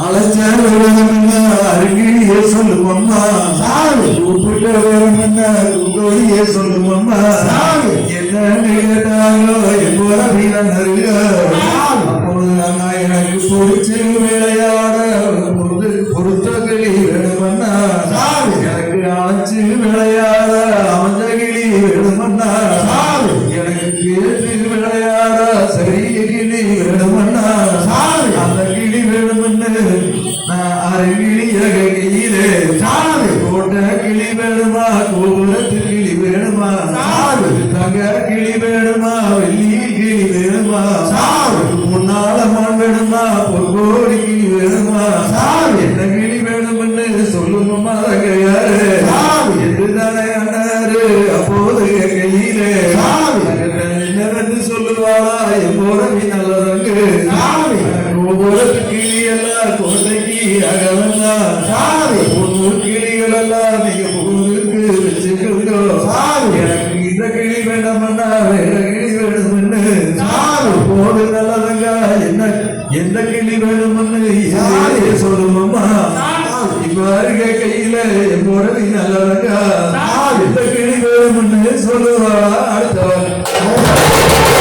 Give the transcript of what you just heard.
அழைச்சாரு அருகிலேயே சொல்லுவோம்மா கூப்பிட்ட வேணும்னா உங்களையே சொல்லுவோம்மா என்னன்னு கேட்டாங்களோ எப்போல வீரனருக அப்பொழுது நான் எனக்கு பொறிச்சு விளையாட பொறுத்த கிளி வேணுமண்ணா எனக்கு அழைச்சு விளையாட அமைஞ்ச கிளி வேணுமண்ணா எனக்கு கேட்டு விளையாட சரிய கிளி வேணுமண்ணா அந்த கிளி வேணும்னு நான் அருகிலிய கையிலே கோட்ட கிளி வேணுமா கோபுரத்து கிளி வேணுமா தங்க கிளி வேணுமா வெள்ளி கிளி வேணுமா முன்னால மான் வேணுமா பொற்கோடி கிளி வேணுமா என்ன கிளி வேணும்னு சொல்லுமா கையாரு என்றுதானே அண்ணாரு அப்போது கையிலே என்னன்னு சொல்லுவாளா எப்போட நீ நல்லதங்கு ஒவ்வொரு கிளி எல்லாம் கோட்டைக்கு அகவந்தா ஒவ்வொரு கிளிகள் எல்லாம் நீங்க ஊருக்கு வச்சுக்கோ எனக்கு இந்த கிளி வேண்டாமண்ணா வேற கிளி வேணும்னு போது நல்லதங்க என்ன எந்த கிளி வேணும்னு சொல்லுமா இப்ப அருக கையில எப்போட நீ நல்லதங்க எந்த கிளி வேணும்னு சொல்லுவா அடுத்தவன்